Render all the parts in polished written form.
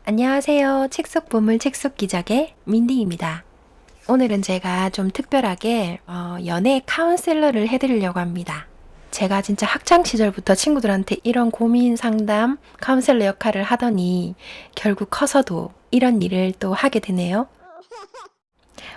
안녕하세요. 책 속 보물 책 속 기적의 민디입니다. 오늘은 제가 좀 특별하게 연애 카운셀러를 해드리려고 합니다. 제가 진짜 학창 시절부터 친구들한테 이런 고민 상담 카운셀러 역할을 하더니 결국 커서도 이런 일을 또 하게 되네요.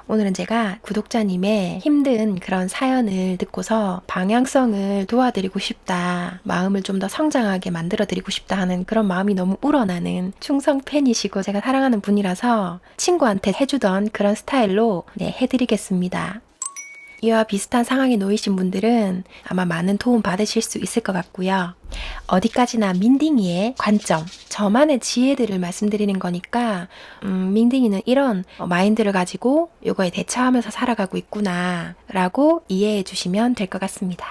오늘은 제가 구독자님의 힘든 그런 사연을 듣고서 방향성을 도와드리고 싶다, 마음을 좀 더 성장하게 만들어드리고 싶다 하는 그런 마음이 너무 우러나는 충성 팬이시고 제가 사랑하는 분이라서 친구한테 해주던 그런 스타일로 해드리겠습니다. 이와 비슷한 상황에 놓이신 분들은 아마 많은 도움 받으실 수 있을 것 같고요. 어디까지나 민딩이의 관점, 저만의 지혜들을 말씀드리는 거니까 민딩이는 이런 마인드를 가지고 요거에 대처하면서 살아가고 있구나 라고 이해해 주시면 될 것 같습니다.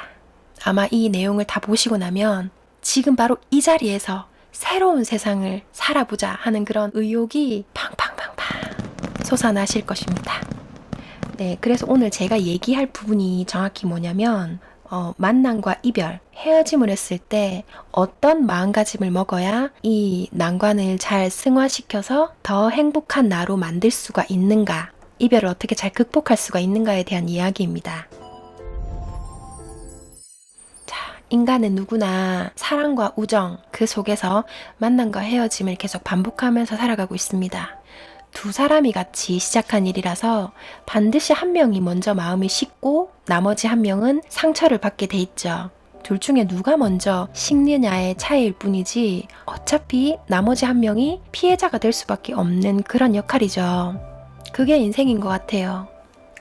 아마 이 내용을 다 보시고 나면 지금 바로 이 자리에서 새로운 세상을 살아보자 하는 그런 의욕이 팡팡팡팡 솟아나실 것입니다. 그래서 오늘 제가 얘기할 부분이 정확히 뭐냐면 만남과 이별, 헤어짐을 했을 때 어떤 마음가짐을 먹어야 이 난관을 잘 승화시켜서 더 행복한 나로 만들 수가 있는가, 이별을 어떻게 잘 극복할 수가 있는가에 대한 이야기입니다. 자, 인간은 누구나 사랑과 우정, 그 속에서 만남과 헤어짐을 계속 반복하면서 살아가고 있습니다. 두 사람이 같이 시작한 일이라서 반드시 한 명이 먼저 마음이 식고 나머지 한 명은 상처를 받게 돼 있죠. 둘 중에 누가 먼저 식느냐의 차이일 뿐이지 어차피 나머지 한 명이 피해자가 될 수밖에 없는 그런 역할이죠. 그게 인생인 것 같아요.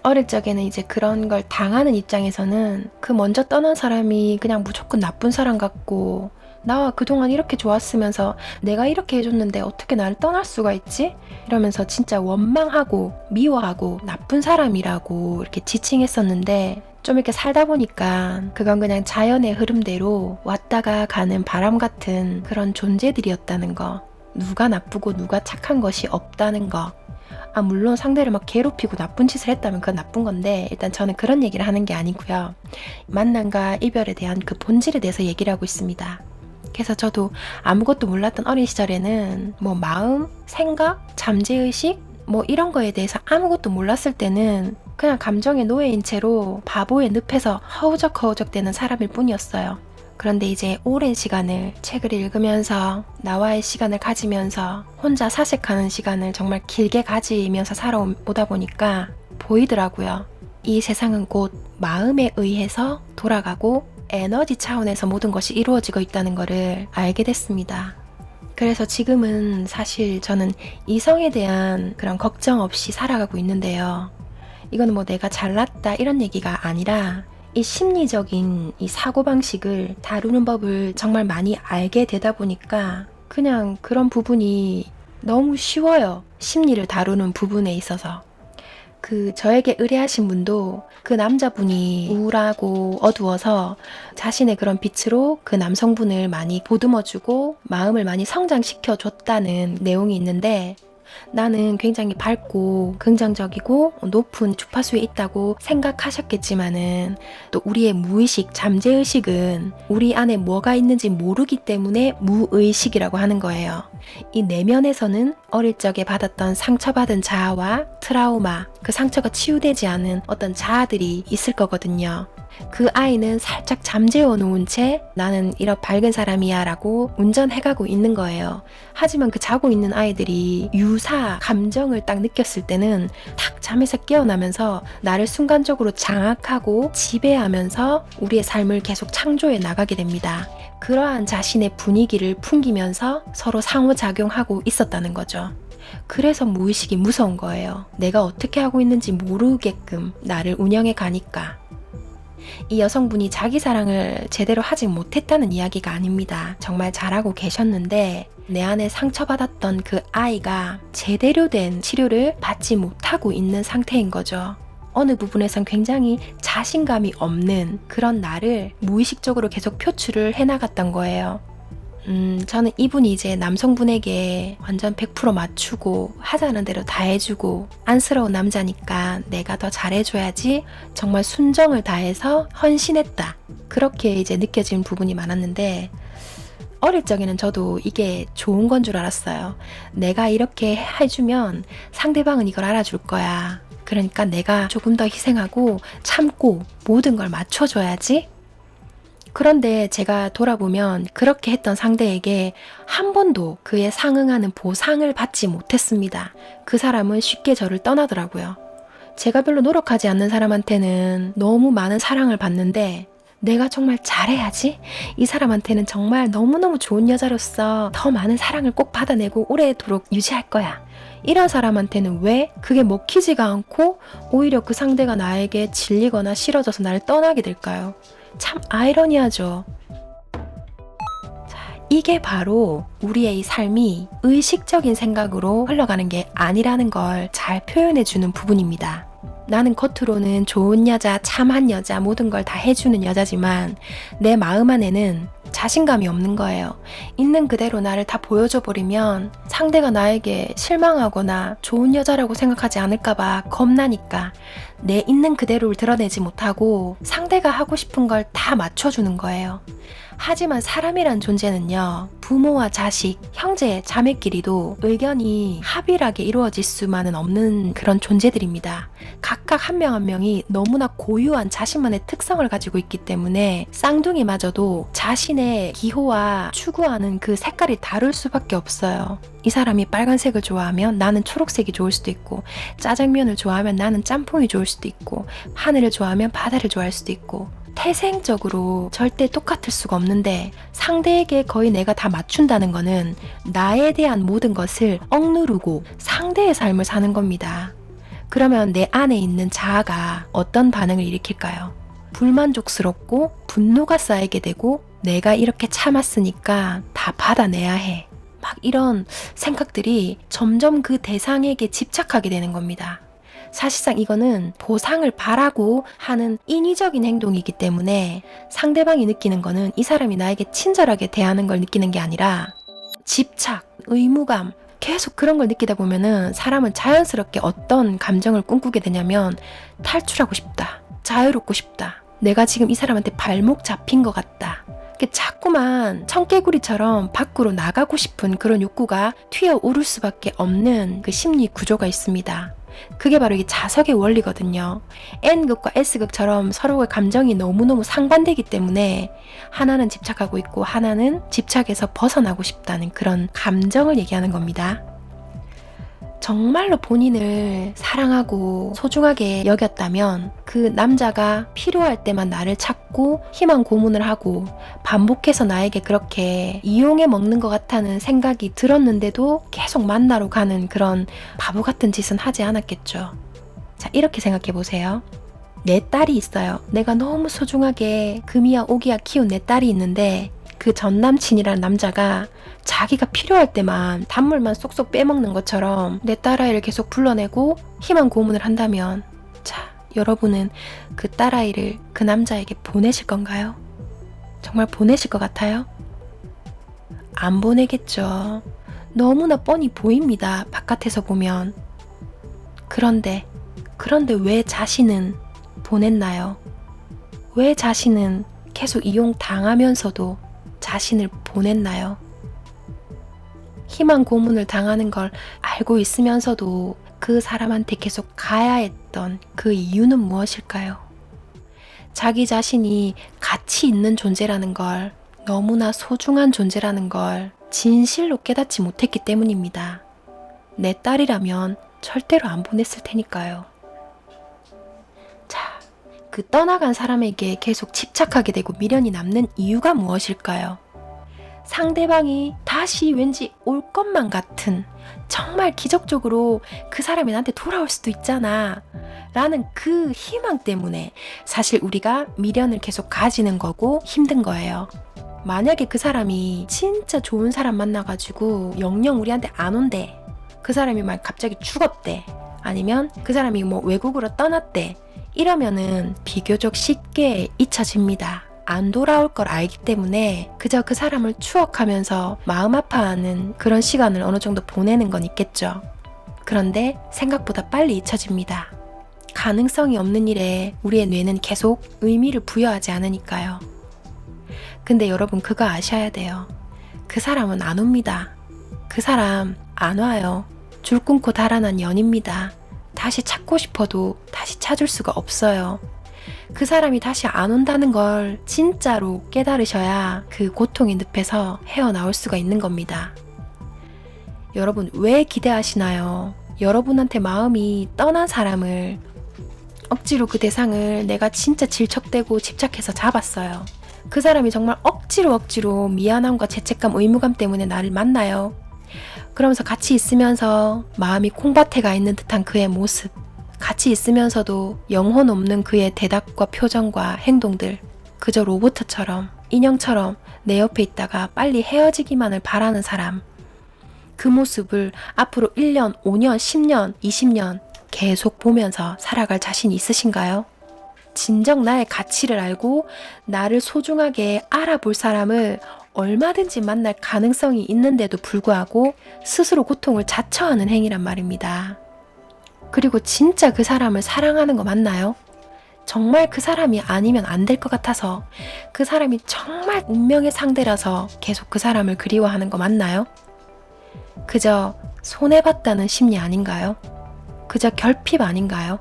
어릴 적에는 이제 그런 걸 당하는 입장에서는 그 먼저 떠난 사람이 그냥 무조건 나쁜 사람 같고, 나와 그동안 이렇게 좋았으면서 내가 이렇게 해줬는데 어떻게 나를 떠날 수가 있지? 이러면서 진짜 원망하고 미워하고 나쁜 사람이라고 이렇게 지칭했었는데, 좀 이렇게 살다 보니까 그건 그냥 자연의 흐름대로 왔다가 가는 바람 같은 그런 존재들이었다는 거, 누가 나쁘고 누가 착한 것이 없다는 거. 물론 상대를 막 괴롭히고 나쁜 짓을 했다면 그건 나쁜 건데, 일단 저는 그런 얘기를 하는 게 아니고요. 만남과 이별에 대한 그 본질에 대해서 얘기를 하고 있습니다. 그래서 저도 아무것도 몰랐던 어린 시절에는 뭐 마음, 생각, 잠재의식 뭐 이런 거에 대해서 아무것도 몰랐을 때는 그냥 감정의 노예인 채로 바보의 늪에서 허우적허우적 대는 사람일 뿐이었어요. 그런데 이제 오랜 시간을 책을 읽으면서 나와의 시간을 가지면서 혼자 사색하는 시간을 정말 길게 가지면서 살아오다 보니까 보이더라고요. 이 세상은 곧 마음에 의해서 돌아가고 에너지 차원에서 모든 것이 이루어지고 있다는 것을 알게 됐습니다. 그래서 지금은 사실 저는 이성에 대한 그런 걱정 없이 살아가고 있는데요. 이거는 뭐 내가 잘났다 이런 얘기가 아니라 이 심리적인 이 사고방식을 다루는 법을 정말 많이 알게 되다 보니까 그냥 그런 부분이 너무 쉬워요. 심리를 다루는 부분에 있어서. 저에게 의뢰하신 분도 그 남자분이 우울하고 어두워서 자신의 그런 빛으로 그 남성분을 많이 보듬어주고 마음을 많이 성장시켜줬다는 내용이 있는데, 나는 굉장히 밝고 긍정적이고 높은 주파수에 있다고 생각하셨겠지만은 또 우리의 무의식, 잠재의식은 우리 안에 뭐가 있는지 모르기 때문에 무의식이라고 하는 거예요. 이 내면에서는 어릴 적에 받았던 상처받은 자아와 트라우마, 그 상처가 치유되지 않은 어떤 자아들이 있을 거거든요. 그 아이는 살짝 잠재워 놓은 채 나는 이런 밝은 사람이야 라고 운전해가고 있는 거예요. 하지만 그 자고 있는 아이들이 유사 감정을 딱 느꼈을 때는 탁 잠에서 깨어나면서 나를 순간적으로 장악하고 지배하면서 우리의 삶을 계속 창조해 나가게 됩니다. 그러한 자신의 분위기를 풍기면서 서로 상호작용하고 있었다는 거죠. 그래서 무의식이 무서운 거예요. 내가 어떻게 하고 있는지 모르게끔 나를 운영해 가니까. 이 여성분이 자기 사랑을 제대로 하지 못했다는 이야기가 아닙니다. 정말 잘하고 계셨는데 내 안에 상처받았던 그 아이가 제대로 된 치료를 받지 못하고 있는 상태인 거죠. 어느 부분에선 굉장히 자신감이 없는 그런 나를 무의식적으로 계속 표출을 해나갔던 거예요. 저는 이분이 이제 남성분에게 완전 100% 맞추고 하자는 대로 다 해주고 안쓰러운 남자니까 내가 더 잘해줘야지 정말 순정을 다해서 헌신했다, 그렇게 이제 느껴진 부분이 많았는데 어릴 적에는 저도 이게 좋은 건 줄 알았어요. 내가 이렇게 해주면 상대방은 이걸 알아줄 거야. 그러니까 내가 조금 더 희생하고 참고 모든 걸 맞춰줘야지. 그런데 제가 돌아보면 그렇게 했던 상대에게 한 번도 그에 상응하는 보상을 받지 못했습니다. 그 사람은 쉽게 저를 떠나더라고요. 제가 별로 노력하지 않는 사람한테는 너무 많은 사랑을 받는데 내가 정말 잘해야지. 이 사람한테는 정말 너무너무 좋은 여자로서 더 많은 사랑을 꼭 받아내고 오래도록 유지할 거야. 이런 사람한테는 왜 그게 먹히지가 않고 오히려 그 상대가 나에게 질리거나 싫어져서 나를 떠나게 될까요? 참 아이러니하죠. 자, 이게 바로 우리의 이 삶이 의식적인 생각으로 흘러가는 게 아니라는 걸 잘 표현해주는 부분입니다. 나는 겉으로는 좋은 여자, 참한 여자, 모든 걸 다 해주는 여자지만 내 마음 안에는 자신감이 없는 거예요. 있는 그대로 나를 다 보여줘 버리면 상대가 나에게 실망하거나 좋은 여자라고 생각하지 않을까봐 겁나니까 내 있는 그대로를 드러내지 못하고 상대가 하고 싶은 걸 다 맞춰주는 거예요. 하지만 사람이란 존재는요, 부모와 자식, 형제, 자매끼리도 의견이 합일하게 이루어질 수만은 없는 그런 존재들입니다. 각각 한 명 한 명이 너무나 고유한 자신만의 특성을 가지고 있기 때문에 쌍둥이마저도 자신의 기호와 추구하는 그 색깔이 다를 수밖에 없어요. 이 사람이 빨간색을 좋아하면 나는 초록색이 좋을 수도 있고, 짜장면을 좋아하면 나는 짬뽕이 좋을 수도 있고, 하늘을 좋아하면 바다를 좋아할 수도 있고, 태생적으로 절대 똑같을 수가 없는데 상대에게 거의 내가 다 맞춘다는 거는 나에 대한 모든 것을 억누르고 상대의 삶을 사는 겁니다. 그러면 내 안에 있는 자아가 어떤 반응을 일으킬까요? 불만족스럽고 분노가 쌓이게 되고 내가 이렇게 참았으니까 다 받아내야 해. 막 이런 생각들이 점점 그 대상에게 집착하게 되는 겁니다. 사실상 이거는 보상을 바라고 하는 인위적인 행동이기 때문에 상대방이 느끼는 거는 이 사람이 나에게 친절하게 대하는 걸 느끼는 게 아니라 집착, 의무감, 계속 그런 걸 느끼다 보면은 사람은 자연스럽게 어떤 감정을 꿈꾸게 되냐면 탈출하고 싶다, 자유롭고 싶다, 내가 지금 이 사람한테 발목 잡힌 것 같다. 자꾸만 청개구리처럼 밖으로 나가고 싶은 그런 욕구가 튀어오를 수밖에 없는 그 심리 구조가 있습니다. 그게 바로 이 자석의 원리거든요. N극과 S극처럼 서로의 감정이 너무너무 상반되기 때문에 하나는 집착하고 있고 하나는 집착에서 벗어나고 싶다는 그런 감정을 얘기하는 겁니다. 정말로 본인을 사랑하고 소중하게 여겼다면 그 남자가 필요할 때만 나를 찾고 희망 고문을 하고 반복해서 나에게 그렇게 이용해 먹는 것 같다는 생각이 들었는데도 계속 만나러 가는 그런 바보 같은 짓은 하지 않았겠죠. 자, 이렇게 생각해 보세요. 내 딸이 있어요. 내가 너무 소중하게 금이야 오기야 키운 내 딸이 있는데 그 전 남친이라는 남자가 자기가 필요할 때만 단물만 쏙쏙 빼먹는 것처럼 내 딸아이를 계속 불러내고 희망 고문을 한다면, 자, 여러분은 그 딸아이를 그 남자에게 보내실 건가요? 정말 보내실 것 같아요? 안 보내겠죠. 너무나 뻔히 보입니다. 바깥에서 보면. 그런데 왜 자신은 보냈나요? 왜 자신은 계속 이용당하면서도 자신을 보냈나요? 희망 고문을 당하는 걸 알고 있으면서도 그 사람한테 계속 가야 했던 그 이유는 무엇일까요? 자기 자신이 가치 있는 존재라는 걸, 너무나 소중한 존재라는 걸 진실로 깨닫지 못했기 때문입니다. 내 딸이라면 절대로 안 보냈을 테니까요. 자, 그 떠나간 사람에게 계속 집착하게 되고 미련이 남는 이유가 무엇일까요? 상대방이 다시 왠지 올 것만 같은, 정말 기적적으로 그 사람이 나한테 돌아올 수도 있잖아 라는 그 희망 때문에 사실 우리가 미련을 계속 가지는 거고 힘든 거예요. 만약에 그 사람이 진짜 좋은 사람 만나가지고 영영 우리한테 안 온대, 그 사람이 막 갑자기 죽었대, 아니면 그 사람이 뭐 외국으로 떠났대, 이러면은 비교적 쉽게 잊혀집니다. 안 돌아올 걸 알기 때문에 그저 그 사람을 추억하면서 마음 아파하는 그런 시간을 어느 정도 보내는 건 있겠죠. 그런데 생각보다 빨리 잊혀집니다. 가능성이 없는 일에 우리의 뇌는 계속 의미를 부여하지 않으니까요. 근데 여러분 그거 아셔야 돼요. 그 사람은 안 옵니다. 그 사람 안 와요. 줄 끊고 달아난 연입니다. 다시 찾고 싶어도 다시 찾을 수가 없어요. 그 사람이 다시 안 온다는 걸 진짜로 깨달으셔야 그 고통의 늪에서 헤어나올 수가 있는 겁니다. 여러분, 왜 기대하시나요? 여러분한테 마음이 떠난 사람을 억지로 그 대상을 내가 진짜 질척대고 집착해서 잡았어요. 그 사람이 정말 억지로 미안함과 죄책감, 의무감 때문에 나를 만나요. 그러면서 같이 있으면서 마음이 콩밭에 가 있는 듯한 그의 모습, 같이 있으면서도 영혼 없는 그의 대답과 표정과 행동들, 그저 로봇처럼, 인형처럼 내 옆에 있다가 빨리 헤어지기만을 바라는 사람, 그 모습을 앞으로 1년, 5년, 10년, 20년 계속 보면서 살아갈 자신이 있으신가요? 진정 나의 가치를 알고 나를 소중하게 알아볼 사람을 얼마든지 만날 가능성이 있는데도 불구하고 스스로 고통을 자처하는 행위란 말입니다. 그리고 진짜 그 사람을 사랑하는 거 맞나요? 정말 그 사람이 아니면 안 될 것 같아서, 그 사람이 정말 운명의 상대라서 계속 그 사람을 그리워하는 거 맞나요? 그저 손해봤다는 심리 아닌가요? 그저 결핍 아닌가요?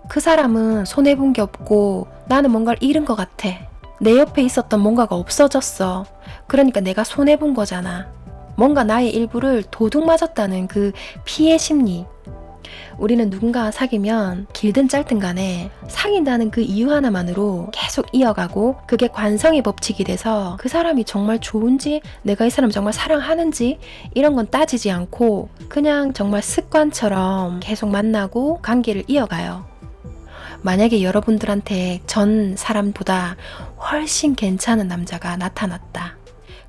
그 사람은 손해본 게 없고 나는 뭔가를 잃은 것 같아. 내 옆에 있었던 뭔가가 없어졌어. 그러니까 내가 손해본 거잖아. 뭔가 나의 일부를 도둑 맞았다는 그 피해 심리. 우리는 누군가와 사귀면 길든 짧든 간에 사귄다는 그 이유 하나만으로 계속 이어가고, 그게 관성의 법칙이 돼서 그 사람이 정말 좋은지, 내가 이 사람 정말 사랑하는지 이런 건 따지지 않고 그냥 정말 습관처럼 계속 만나고 관계를 이어가요. 만약에 여러분들한테 전 사람보다 훨씬 괜찮은 남자가 나타났다.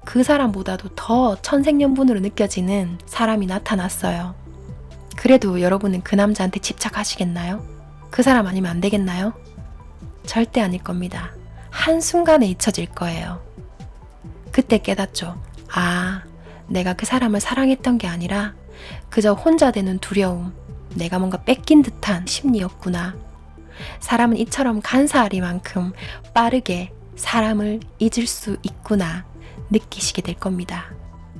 그 사람보다도 더 천생연분으로 느껴지는 사람이 나타났어요. 그래도 여러분은 그 남자한테 집착하시겠나요? 그 사람 아니면 안 되겠나요? 절대 아닐 겁니다. 한순간에 잊혀질 거예요. 그때 깨닫죠. 아, 내가 그 사람을 사랑했던 게 아니라 그저 혼자 되는 두려움, 내가 뭔가 뺏긴 듯한 심리였구나. 사람은 이처럼 간사하리만큼 빠르게 사람을 잊을 수 있구나 느끼시게 될 겁니다.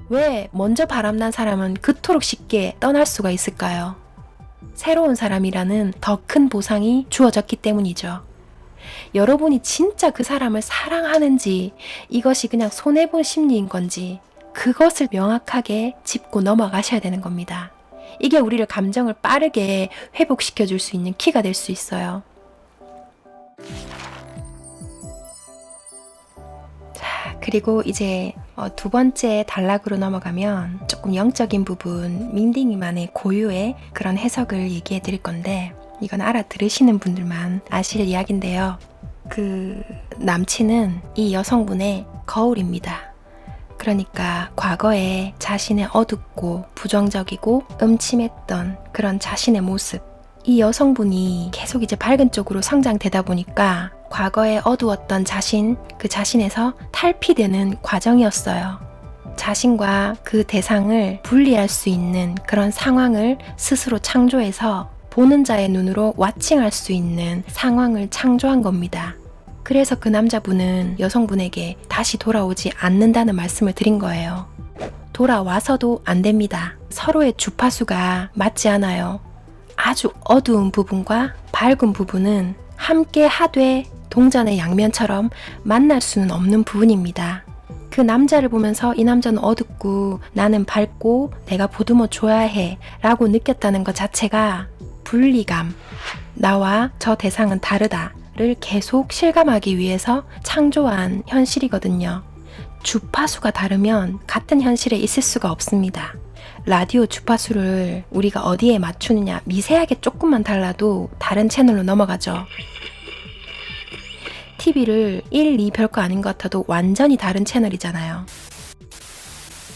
왜 먼저 바람난 사람은 그토록 쉽게 떠날 수가 있을까요? 새로운 사람이라는 더 큰 보상이 주어졌기 때문이죠. 여러분이 진짜 그 사람을 사랑하는지, 이것이 그냥 손해본 심리인 건지, 그것을 명확하게 짚고 넘어가셔야 되는 겁니다. 이게 우리를 감정을 빠르게 회복시켜줄 수 있는 키가 될 수 있어요. 자, 그리고 이제 두 번째 단락으로 넘어가면 조금 영적인 부분, 민딩이만의 고유의 그런 해석을 얘기해 드릴 건데, 이건 알아들으시는 분들만 아실 이야기인데요. 그 남친은 이 여성분의 거울입니다. 그러니까 과거에 자신의 어둡고 부정적이고 음침했던 그런 자신의 모습, 이 여성분이 계속 이제 밝은 쪽으로 성장되다 보니까 과거에 어두웠던 자신, 그 자신에서 탈피되는 과정이었어요. 자신과 그 대상을 분리할 수 있는 그런 상황을 스스로 창조해서 보는 자의 눈으로 와칭할 수 있는 상황을 창조한 겁니다. 그래서 그 남자분은 여성분에게 다시 돌아오지 않는다는 말씀을 드린 거예요. 돌아와서도 안 됩니다. 서로의 주파수가 맞지 않아요. 아주 어두운 부분과 밝은 부분은 함께 하되 동전의 양면처럼 만날 수는 없는 부분입니다. 그 남자를 보면서 이 남자는 어둡고 나는 밝고 내가 보듬어 줘야 해 라고 느꼈다는 것 자체가 분리감, 나와 저 대상은 다르다 를 계속 실감하기 위해서 창조한 현실이거든요. 주파수가 다르면 같은 현실에 있을 수가 없습니다. 라디오 주파수를 우리가 어디에 맞추느냐, 미세하게 조금만 달라도 다른 채널로 넘어가죠. TV를 1, 2 별거 아닌 것 같아도 완전히 다른 채널이잖아요.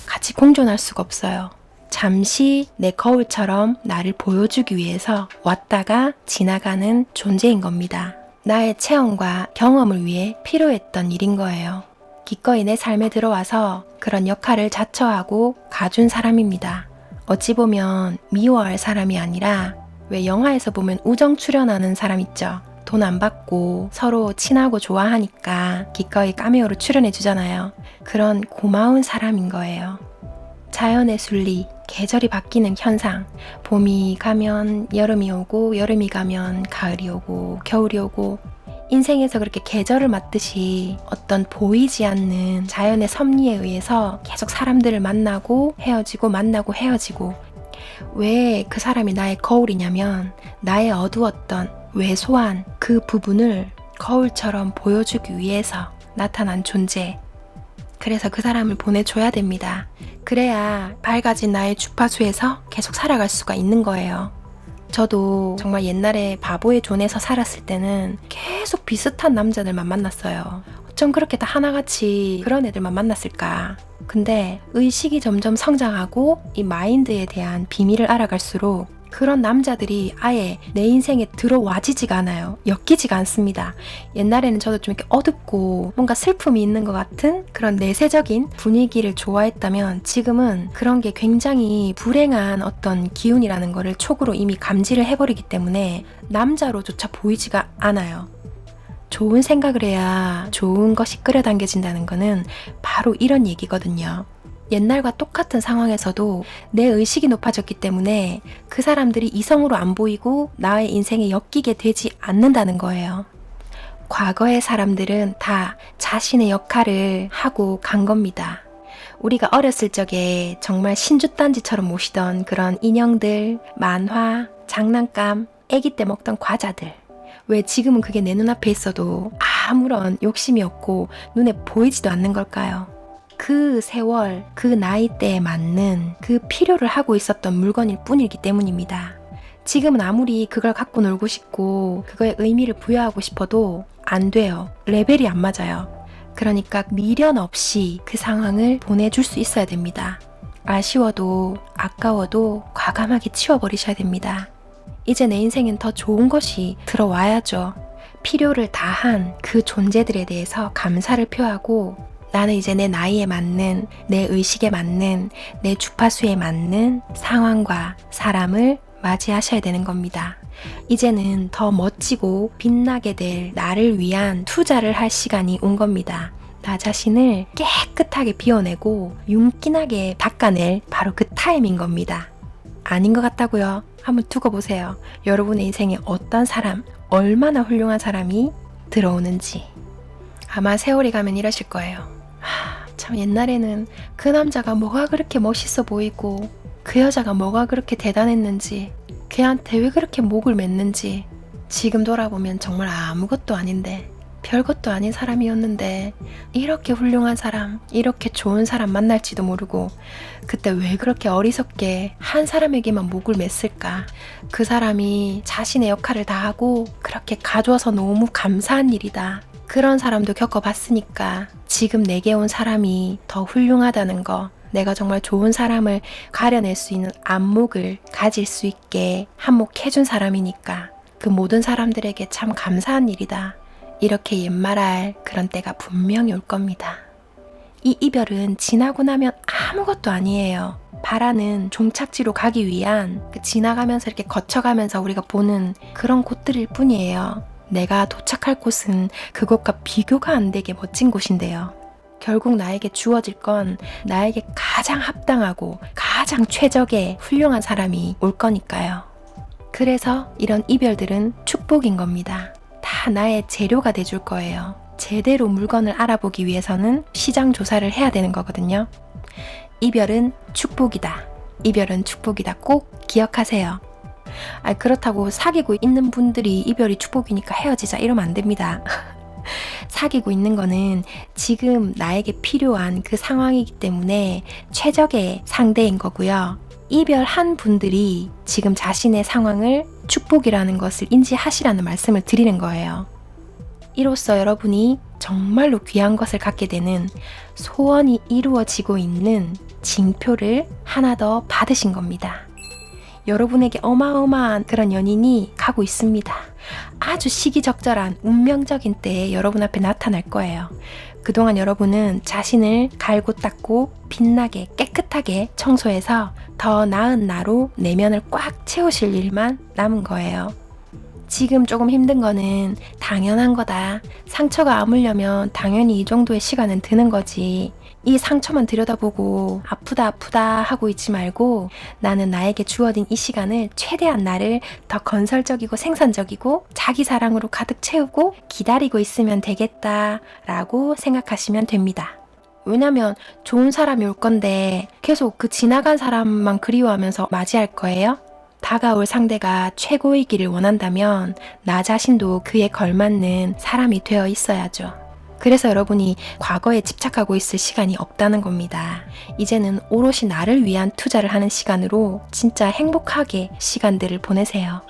같이 공존할 수가 없어요. 잠시 내 거울처럼 나를 보여주기 위해서 왔다가 지나가는 존재인 겁니다. 나의 체험과 경험을 위해 필요했던 일인 거예요. 기꺼이 내 삶에 들어와서 그런 역할을 자처하고 가준 사람입니다. 어찌 보면 미워할 사람이 아니라, 왜 영화에서 보면 우정 출연하는 사람 있죠? 돈 안 받고 서로 친하고 좋아하니까 기꺼이 카메오로 출연해 주잖아요. 그런 고마운 사람인 거예요. 자연의 순리, 계절이 바뀌는 현상, 봄이 가면 여름이 오고 여름이 가면 가을이 오고 겨울이 오고, 인생에서 그렇게 계절을 맞듯이 어떤 보이지 않는 자연의 섭리에 의해서 계속 사람들을 만나고 헤어지고 만나고 헤어지고, 왜 그 사람이 나의 거울이냐면 나의 어두웠던 왜소한 그 부분을 거울처럼 보여주기 위해서 나타난 존재. 그래서 그 사람을 보내줘야 됩니다. 그래야 밝아진 나의 주파수에서 계속 살아갈 수가 있는 거예요. 저도 정말 옛날에 바보의 존에서 살았을 때는 계속 비슷한 남자들만 만났어요. 어쩜 그렇게 다 하나같이 그런 애들만 만났을까. 근데 의식이 점점 성장하고 이 마인드에 대한 비밀을 알아갈수록 그런 남자들이 아예 내 인생에 들어와지지가 않아요. 엮이지가 않습니다. 옛날에는 저도 좀 이렇게 어둡고 뭔가 슬픔이 있는 것 같은 그런 내세적인 분위기를 좋아했다면, 지금은 그런 게 굉장히 불행한 어떤 기운이라는 거를 촉으로 이미 감지를 해버리기 때문에 남자로조차 보이지가 않아요. 좋은 생각을 해야 좋은 것이 끌어당겨진다는 거는 바로 이런 얘기거든요. 옛날과 똑같은 상황에서도 내 의식이 높아졌기 때문에 그 사람들이 이성으로 안 보이고 나의 인생에 엮이게 되지 않는다는 거예요. 과거의 사람들은 다 자신의 역할을 하고 간 겁니다. 우리가 어렸을 적에 정말 신주단지처럼 모시던 그런 인형들, 만화, 장난감, 아기 때 먹던 과자들, 왜 지금은 그게 내 눈앞에 있어도 아무런 욕심이 없고 눈에 보이지도 않는 걸까요? 그 세월, 그 나이대에 맞는 그 필요를 하고 있었던 물건일 뿐이기 때문입니다. 지금은 아무리 그걸 갖고 놀고 싶고 그거에 의미를 부여하고 싶어도 안 돼요. 레벨이 안 맞아요. 그러니까 미련 없이 그 상황을 보내줄 수 있어야 됩니다. 아쉬워도 아까워도 과감하게 치워버리셔야 됩니다. 이제 내 인생엔 더 좋은 것이 들어와야죠. 필요를 다한 그 존재들에 대해서 감사를 표하고, 나는 이제 내 나이에 맞는, 내 의식에 맞는, 내 주파수에 맞는 상황과 사람을 맞이하셔야 되는 겁니다. 이제는 더 멋지고 빛나게 될 나를 위한 투자를 할 시간이 온 겁니다. 나 자신을 깨끗하게 비워내고 윤기나게 닦아낼 바로 그 타임인 겁니다. 아닌 것 같다고요? 한번 두고 보세요. 여러분의 인생에 어떤 사람, 얼마나 훌륭한 사람이 들어오는지. 아마 세월이 가면 이러실 거예요. 참, 옛날에는 그 남자가 뭐가 그렇게 멋있어 보이고 그 여자가 뭐가 그렇게 대단했는지, 걔한테 왜 그렇게 목을 맸는지 지금 돌아보면 정말 아무것도 아닌데, 별것도 아닌 사람이었는데 이렇게 훌륭한 사람, 이렇게 좋은 사람 만날지도 모르고 그때 왜 그렇게 어리석게 한 사람에게만 목을 맸을까. 그 사람이 자신의 역할을 다하고 그렇게 가져와서 너무 감사한 일이다. 그런 사람도 겪어봤으니까 지금 내게 온 사람이 더 훌륭하다는 거, 내가 정말 좋은 사람을 가려낼 수 있는 안목을 가질 수 있게 한몫해준 사람이니까 그 모든 사람들에게 참 감사한 일이다. 이렇게 옛말할 그런 때가 분명히 올 겁니다. 이 이별은 지나고 나면 아무것도 아니에요. 바라는 종착지로 가기 위한 지나가면서 이렇게 거쳐가면서 우리가 보는 그런 곳들일 뿐이에요. 내가 도착할 곳은 그곳과 비교가 안 되게 멋진 곳인데요. 결국 나에게 주어질 건 나에게 가장 합당하고 가장 최적의 훌륭한 사람이 올 거니까요. 그래서 이런 이별들은 축복인 겁니다. 다 나의 재료가 돼줄 거예요. 제대로 물건을 알아보기 위해서는 시장 조사를 해야 되는 거거든요. 이별은 축복이다. 이별은 축복이다. 꼭 기억하세요. 그렇다고 사귀고 있는 분들이 이별이 축복이니까 헤어지자 이러면 안 됩니다. 사귀고 있는 거는 지금 나에게 필요한 그 상황이기 때문에 최적의 상대인 거고요. 이별한 분들이 지금 자신의 상황을 축복이라는 것을 인지하시라는 말씀을 드리는 거예요. 이로써 여러분이 정말로 귀한 것을 갖게 되는, 소원이 이루어지고 있는 징표를 하나 더 받으신 겁니다. 여러분에게 어마어마한 그런 연인이 가고 있습니다. 아주 시기적절한 운명적인 때에 여러분 앞에 나타날 거예요. 그동안 여러분은 자신을 갈고 닦고 빛나게 깨끗하게 청소해서 더 나은 나로 내면을 꽉 채우실 일만 남은 거예요. 지금 조금 힘든 거는 당연한 거다. 상처가 아물려면 당연히 이 정도의 시간은 드는 거지. 이 상처만 들여다보고 아프다 아프다 하고 있지 말고 나는 나에게 주어진 이 시간을 최대한 나를 더 건설적이고 생산적이고 자기 사랑으로 가득 채우고 기다리고 있으면 되겠다라고 생각하시면 됩니다. 왜냐면 좋은 사람이 올 건데 계속 그 지나간 사람만 그리워하면서 맞이할 거예요? 다가올 상대가 최고이기를 원한다면 나 자신도 그에 걸맞는 사람이 되어 있어야죠. 그래서 여러분이 과거에 집착하고 있을 시간이 없다는 겁니다. 이제는 오롯이 나를 위한 투자를 하는 시간으로 진짜 행복하게 시간들을 보내세요.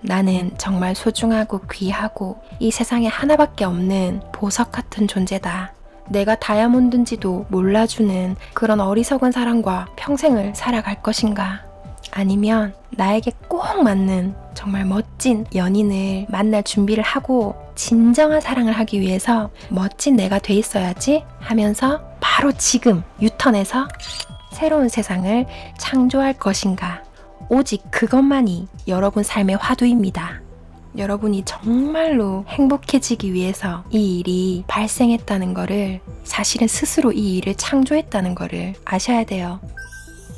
나는 정말 소중하고 귀하고 이 세상에 하나밖에 없는 보석 같은 존재다. 내가 다이아몬드인지도 몰라주는 그런 어리석은 사람과 평생을 살아갈 것인가? 아니면 나에게 꼭 맞는 정말 멋진 연인을 만날 준비를 하고 진정한 사랑을 하기 위해서 멋진 내가 돼 있어야지 하면서 바로 지금 유턴해서 새로운 세상을 창조할 것인가? 오직 그것만이 여러분 삶의 화두입니다. 여러분이 정말로 행복해지기 위해서 이 일이 발생했다는 거를, 사실은 스스로 이 일을 창조했다는 거를 아셔야 돼요.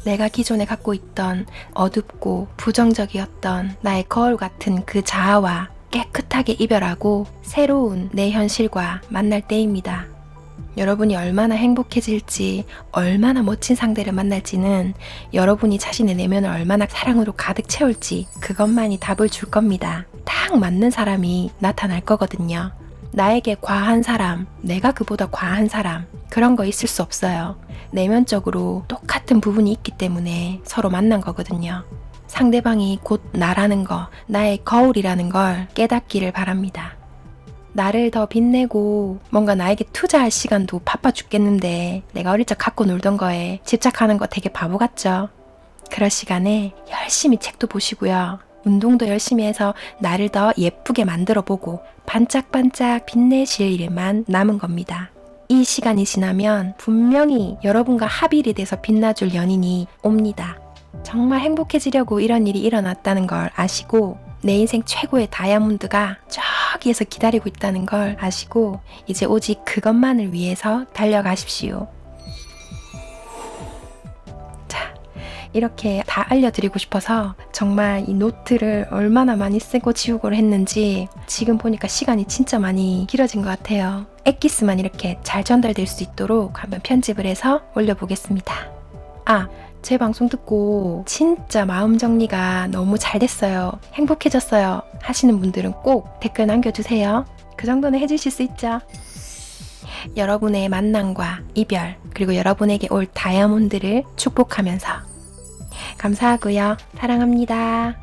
내가 기존에 갖고 있던 어둡고 부정적이었던 나의 거울 같은 그 자아와 깨끗하게 이별하고 새로운 내 현실과 만날 때입니다. 여러분이 얼마나 행복해질지, 얼마나 멋진 상대를 만날지는 여러분이 자신의 내면을 얼마나 사랑으로 가득 채울지 그것만이 답을 줄 겁니다. 딱 맞는 사람이 나타날 거거든요. 나에게 과한 사람, 내가 그보다 과한 사람, 그런 거 있을 수 없어요. 내면적으로 똑같은 부분이 있기 때문에 서로 만난 거거든요. 상대방이 곧 나라는 거, 나의 거울이라는 걸 깨닫기를 바랍니다. 나를 더 빛내고 뭔가 나에게 투자할 시간도 바빠 죽겠는데 내가 어릴 적 갖고 놀던 거에 집착하는 거 되게 바보 같죠? 그럴 시간에 열심히 책도 보시고요. 운동도 열심히 해서 나를 더 예쁘게 만들어 보고 반짝반짝 빛내실 일만 남은 겁니다. 이 시간이 지나면 분명히 여러분과 합일이 돼서 빛나줄 연인이 옵니다. 정말 행복해지려고 이런 일이 일어났다는 걸 아시고 내 인생 최고의 다이아몬드가 저기에서 기다리고 있다는 걸 아시고 이제 오직 그것만을 위해서 달려가십시오. 이렇게 다 알려드리고 싶어서 정말 이 노트를 얼마나 많이 쓰고 지우고를 했는지 지금 보니까 시간이 진짜 많이 길어진 것 같아요. 엑기스만 이렇게 잘 전달될 수 있도록 한번 편집을 해서 올려보겠습니다. 제 방송 듣고 진짜 마음 정리가 너무 잘 됐어요, 행복해졌어요 하시는 분들은 꼭 댓글 남겨주세요. 그 정도는 해주실 수 있죠? 여러분의 만남과 이별, 그리고 여러분에게 올 다이아몬드를 축복하면서 감사하고요. 사랑합니다.